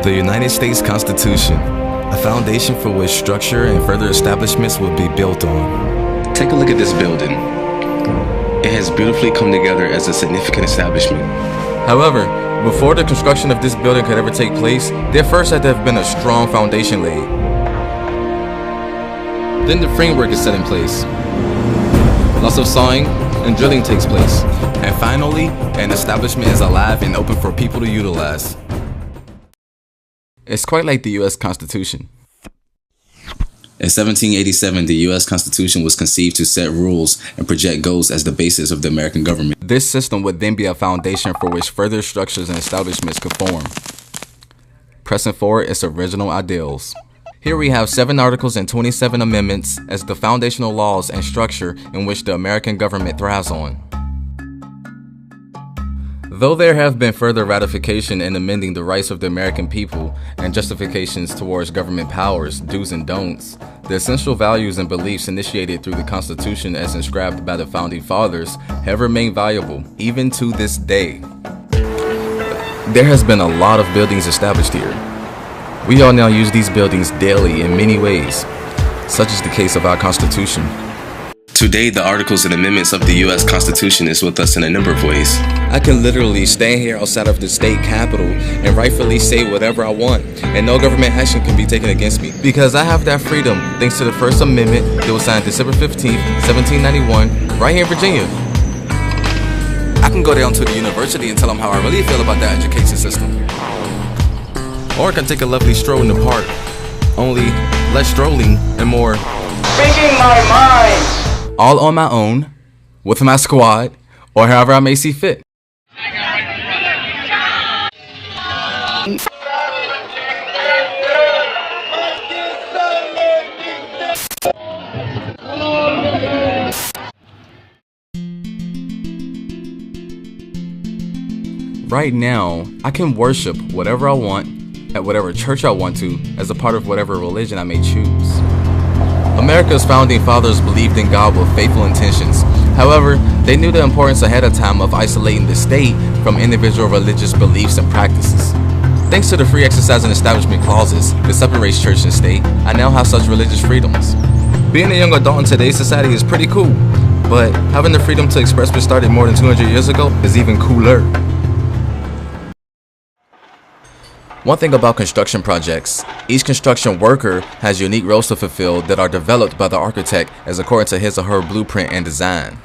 The United States Constitution, a foundation for which structure and further establishments will be built on. Take a look at this building. It has beautifully come together as a significant establishment. However, before the construction of this building could ever take place, there first had to have been a strong foundation laid. Then the framework is set in place. Lots of sawing and drilling takes place. And finally, an establishment is alive and open for people to utilize. It's quite like the U.S. Constitution. In 1787, the U.S. Constitution was conceived to set rules and project goals as the basis of the American government. This system would then be a foundation for which further structures and establishments could form, pressing forward its original ideals. Here we have 7 articles and 27 amendments as the foundational laws and structure in which the American government thrives on. Though there have been further ratification in amending the rights of the American people and justifications towards government powers, do's and don'ts, the essential values and beliefs initiated through the Constitution as inscribed by the Founding Fathers have remained valuable, even to this day. There has been a lot of buildings established here. We all now use these buildings daily in many ways, such is the case of our Constitution. Today, the articles and amendments of the U.S. Constitution is with us in a number of ways. I can literally stand here outside of the state capitol and rightfully say whatever I want, and no government action can be taken against me, because I have that freedom thanks to the First Amendment that was signed December 15th, 1791, right here in Virginia. I can go down to the university and tell them how I really feel about that education system. Or I can take a lovely stroll in the park, only less strolling and more speaking my mind. All on my own, with my squad, or however I may see fit. Right now, I can worship whatever I want, at whatever church I want to, as a part of whatever religion I may choose. America's founding fathers believed in God with faithful intentions. However, they knew the importance ahead of time of isolating the state from individual religious beliefs and practices. Thanks to the free exercise and establishment clauses that separates church and state, I now have such religious freedoms. Being a young adult in today's society is pretty cool, but having the freedom to express what started more than 200 years ago is even cooler. One thing about construction projects, each construction worker has unique roles to fulfill that are developed by the architect as according to his or her blueprint and design.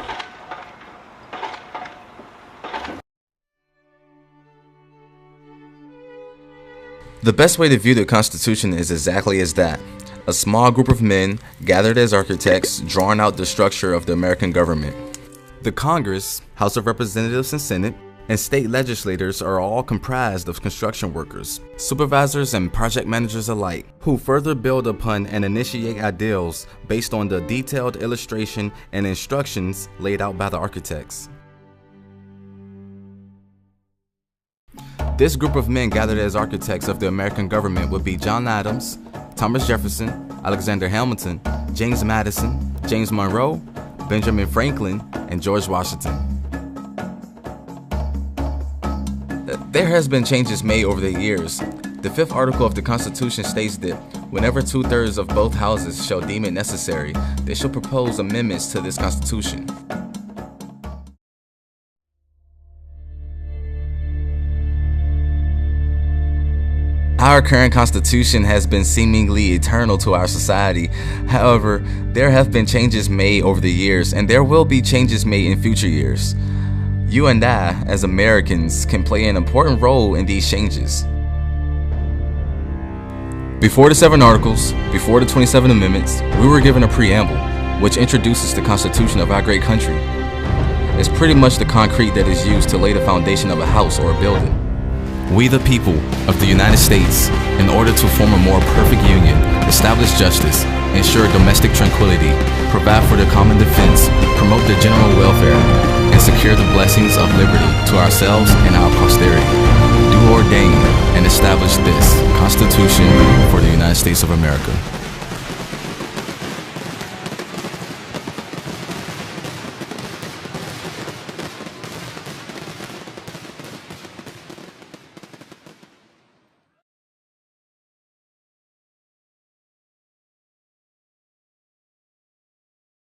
The best way to view the Constitution is exactly as that. A small group of men gathered as architects drawing out the structure of the American government. The Congress, House of Representatives and Senate, and state legislators are all comprised of construction workers, supervisors and project managers alike, who further build upon and initiate ideals based on the detailed illustration and instructions laid out by the architects. This group of men gathered as architects of the American government would be John Adams, Thomas Jefferson, Alexander Hamilton, James Madison, James Monroe, Benjamin Franklin, and George Washington. There has been changes made over the years. The 5th article of the Constitution states that whenever 2/3 of both houses shall deem it necessary, they shall propose amendments to this Constitution. Our current Constitution has been seemingly eternal to our society. However, there have been changes made over the years, and there will be changes made in future years. You and I, as Americans, can play an important role in these changes. Before the 7 articles, before the 27 amendments, we were given a preamble, which introduces the Constitution of our great country. It's pretty much the concrete that is used to lay the foundation of a house or a building. We the people of the United States, in order to form a more perfect union, establish justice, ensure domestic tranquility, provide for the common defense, promote the general welfare, and secure the blessings of liberty to ourselves and our posterity, do ordain and establish this Constitution for the United States of America.